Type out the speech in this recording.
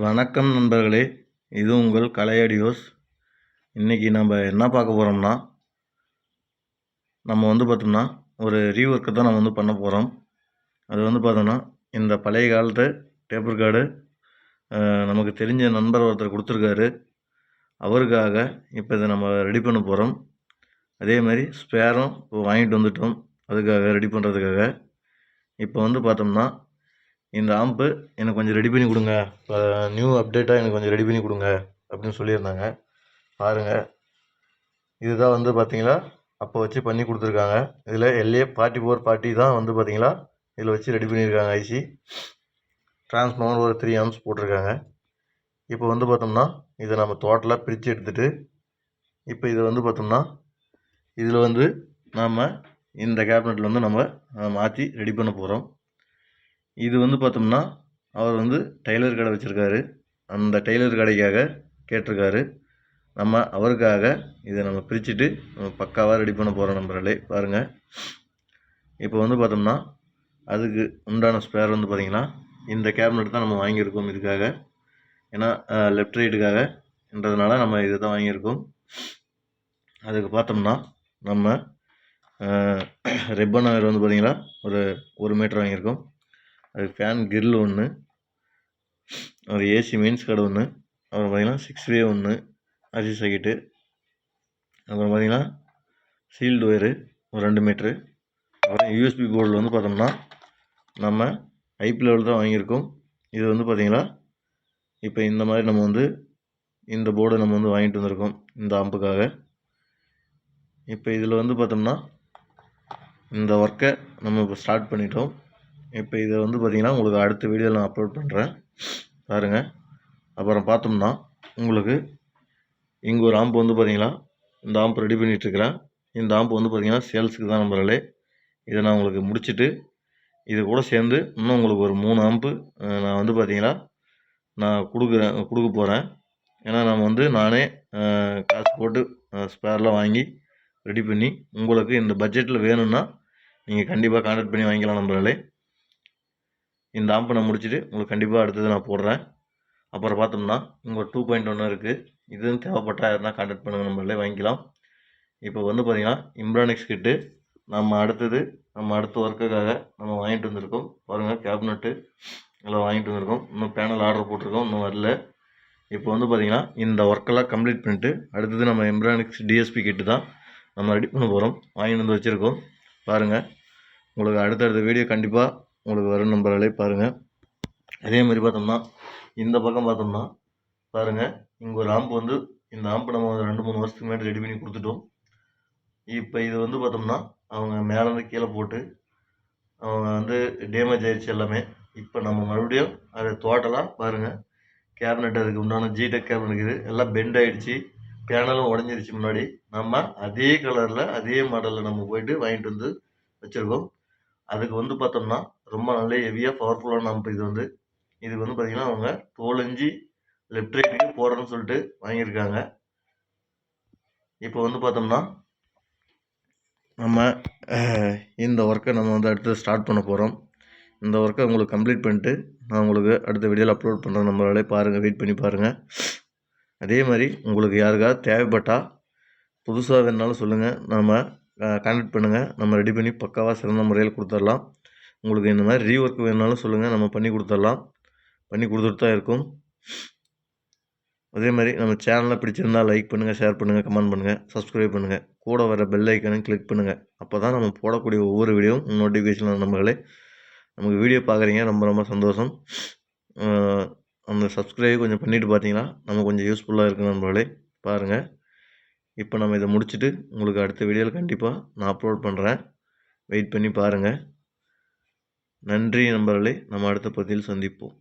வணக்கம் நண்பர்களே, இது உங்கள் கலை ஆடியோஸ். இன்றைக்கி நம்ம என்ன பார்க்க போகிறோம்னா, நம்ம பார்த்தோம்னா ஒரு ரீஒர்க்கை தான் நம்ம பண்ண போகிறோம். அது பார்த்தோம்னா இந்த பழைய காலத்து டேப் ரெக்கார்டு நமக்கு தெரிஞ்ச நண்பர் ஒருத்தர் கொடுத்துருக்காரு. அவருக்காக இப்போ இதை நம்ம ரெடி பண்ண போகிறோம். அதே மாதிரி ஸ்பேரும் இப்போ வாங்கிட்டு வந்துட்டோம். அதுக்காக ரெடி பண்ணுறதுக்காக இப்போ பார்த்தோம்னா இந்த ஆம்பு எனக்கு கொஞ்சம் ரெடி பண்ணி கொடுங்க, இப்போ நியூ அப்டேட்டாக எனக்கு கொஞ்சம் ரெடி பண்ணி கொடுங்க அப்படின்னு சொல்லியிருந்தாங்க. பாருங்கள், இதுதான் பார்த்தீங்களா அப்போ வச்சு பண்ணி கொடுத்துருக்காங்க. இதில் LA4440 தான் பார்த்தீங்களா இதில் வச்சு ரெடி பண்ணியிருக்காங்க. ஐசி டிரான்ஸ்ஃபார்மர் ஒரு 3 amps போட்டிருக்காங்க. இப்போ பார்த்தோம்னா இதை நம்ம டோட்டலாக பிரித்து எடுத்துகிட்டு இப்போ இதை பார்த்தோம்னா இதில் நாம் இந்த கேபினெட்டில் நம்ம மாற்றி ரெடி பண்ண போகிறோம். இது பார்த்தோம்னா அவர் டெய்லர் கடை வச்சுருக்காரு. அந்த டெய்லர் கடைக்காக கேட்டிருக்காரு. நம்ம அவருக்காக இதை நம்ம பிரிச்சுட்டு நம்ம பக்காவாக ரெடி பண்ண போகிறோம் நண்பர்களே. பாருங்கள், இப்போ பார்த்தோம்னா அதுக்கு உண்டான ஸ்பேர் பார்த்திங்கன்னா இந்த கேபினெட் தான் நம்ம வாங்கியிருக்கோம். இதுக்காக ஏன்னா லெஃப்ட் ரைட்டுக்காகன்றதுனால நம்ம இதை தான் வாங்கியிருக்கோம். அதுக்கு பார்த்தோம்னா நம்ம ரிப்பன் ஒயர் பார்த்திங்கன்னா ஒரு 1 மீட்டர் வாங்கியிருக்கோம். அது ஃபேன் கிரில் ஒன்று, ஒரு ஏசி மெயின்ஸ் கார்டு ஒன்று, அப்புறம் பார்த்திங்கன்னா 6-வே ஒன்று அரிசி சைக்கிட்டு, அப்புறம் பார்த்திங்கன்னா சீல்டு ஒயரு ஒரு 2 மீட்ரு, அப்புறம் யூஎஸ்பி போர்டில் பார்த்தோம்னா நம்ம ஐபி லெவல் தான் வாங்கியிருக்கோம். இது பார்த்திங்களா இப்போ இந்த மாதிரி நம்ம இந்த போர்டை நம்ம வாங்கிட்டு வந்திருக்கோம் இந்த ஆம்புக்காக. இப்போ இதில் பார்த்தோம்னா இந்த ஒர்க்கை நம்ம இப்போ ஸ்டார்ட் பண்ணிட்டோம். இப்போ இதை பார்த்திங்கன்னா உங்களுக்கு அடுத்த வீடியோவில் நான் அப்லோட் பண்ணுறேன், பாருங்கள். அப்புறம் பார்த்தோம்னா உங்களுக்கு இங்கே ஒரு ஆம்பு பார்த்திங்களா இந்த ஆம்பு ரெடி பண்ணிகிட்ருக்கிறேன். இந்த ஆம்பு பார்த்திங்கன்னா சேல்ஸுக்கு தான் நம்பர்களே. இதை நான் உங்களுக்கு முடிச்சுட்டு இது கூட சேர்ந்து இன்னும் உங்களுக்கு ஒரு 3 ஆம்பு நான் பார்த்திங்கன்னா நான் கொடுக்க போகிறேன். ஏன்னா நம்ம நானே காசு போட்டு ஸ்பேர்லாம் வாங்கி ரெடி பண்ணி உங்களுக்கு இந்த பட்ஜெட்டில் வேணும்னா நீங்கள் கண்டிப்பாக கான்டாக்ட் பண்ணி வாங்கிக்கலாம் நம்பர்களே. இந்த ஆம்பை நான் முடிச்சுட்டு உங்களுக்கு கண்டிப்பாக அடுத்தது நான் போடுறேன். அப்புறம் பார்த்தோம்னா இங்கே ஒரு 2.1 இருக்குது. இதுவும் தேவைப்பட்டால் யாருன்னா கான்டாக்ட் பண்ணுங்கள், நம்மளே வாங்கிக்கலாம். இப்போ பார்த்திங்கன்னா இம்ப்ரானிக்ஸ் கிட்டு நம்ம அடுத்த ஒர்க்குக்காக நம்ம வாங்கிட்டு வந்திருக்கோம். பாருங்கள், கேபினெட்டு எல்லாம் வாங்கிட்டு வந்திருக்கோம். இன்னும் பேனல் ஆர்டர் போட்டிருக்கோம், இன்னும் வரல. இப்போ பார்த்திங்கன்னா இந்த ஒர்க்கெல்லாம் கம்ப்ளீட் பண்ணிட்டு அடுத்தது நம்ம இம்ப்ரானிக்ஸ் டிஎஸ்பி கிட்டு தான் நம்ம ரெடி பண்ண போகிறோம். வாங்கிட்டு வச்சுருக்கோம். பாருங்கள், உங்களுக்கு அடுத்தடுத்த வீடியோ கண்டிப்பாக உங்களுக்கு வரும் நம்பர்களே. பாருங்கள், அதே மாதிரி பார்த்தோம்னா இந்த பக்கம் பார்த்தோம்னா பாருங்கள், இங்கே ஒரு ஆம்பு இந்த ஆம்பு நம்ம 2-3 வருஷத்துக்கு முன்னாடி ரெடி பண்ணி கொடுத்துட்டோம். இப்போ இது பார்த்தோம்னா அவங்க மேலேருந்து கீழே போட்டு அவங்க டேமேஜ் ஆகிடுச்சு எல்லாமே. இப்போ நம்ம மறுபடியும் அதை டோட்டலாக பாருங்கள், கேபினெட் அதுக்கு உண்டான ஜிடெக் கேபினெட் இருக்குது, எல்லாம் பெண்ட் ஆகிடுச்சு, பேனலும் உடஞ்சிருச்சு. முன்னாடி நம்ம அதே கலரில் அதே மாடலில் நம்ம போயிட்டு வாங்கிட்டு வச்சுருக்கோம். அதுக்கு பார்த்தோம்னா ரொம்ப நல்ல ஹெவியாக பவர்ஃபுல்லான ஆம்பு. இதுக்கு பார்த்திங்கன்னா அவங்க 12 இன்ச்சு லெஃப்ட் ரைட்டுக்கு போடுறேன்னு சொல்லிட்டு வாங்கியிருக்காங்க. இப்போ பார்த்தோம்னா நம்ம இந்த ஒர்க்கை நம்ம அடுத்து ஸ்டார்ட் பண்ண போகிறோம். இந்த ஒர்க்கை உங்களுக்கு கம்ப்ளீட் பண்ணிட்டு நான் உங்களுக்கு அடுத்த வீடியோவில் அப்லோட் பண்ணுறேன். நம்மளாலே பாருங்கள், வெயிட் பண்ணி பாருங்கள். அதே மாதிரி உங்களுக்கு யாருக்காவது தேவைப்பட்டால் புதுசாக வேணுனாலும் சொல்லுங்கள், நம்ம கான்டாக்ட் பண்ணுங்கள். நம்ம ரெடி பண்ணி பக்காவாக சிறந்த முறையில் கொடுத்துடலாம். உங்களுக்கு இந்த மாதிரி ரீஒர்க் வேணுனாலும் சொல்லுங்கள், நம்ம பண்ணி கொடுத்துடலாம். பண்ணி கொடுத்துட்டு தான் இருக்கும். அதே மாதிரி நம்ம சேனலை பிடிச்சிருந்தால் லைக் பண்ணுங்கள், ஷேர் பண்ணுங்கள், கமெண்ட் பண்ணுங்கள், சப்ஸ்கிரைப் பண்ணுங்கள். கூட வர பெல் ஐக்கனையும் கிளிக் பண்ணுங்கள். அப்போ தான் நம்ம போடக்கூடிய ஒவ்வொரு வீடியோவும் நோட்டிஃபிகேஷன் நம்பர்களே. நமக்கு வீடியோ பார்க்குறீங்க, ரொம்ப ரொம்ப சந்தோஷம். அந்த சப்ஸ்கிரைப் கொஞ்சம் பண்ணிவிட்டு பார்த்தீங்கன்னா நம்ம கொஞ்சம் யூஸ்ஃபுல்லாக இருக்குது நம்பர்களே. பாருங்கள், இப்போ நம்ம இதை முடிச்சுட்டு உங்களுக்கு அடுத்த வீடியோவில் கண்டிப்பாக நான் அப்லோட் பண்ணுறேன். வெயிட் பண்ணி பாருங்கள். நன்றி நண்பர்களே, நம்ம அடுத்த பதிவில் சந்திப்போம்.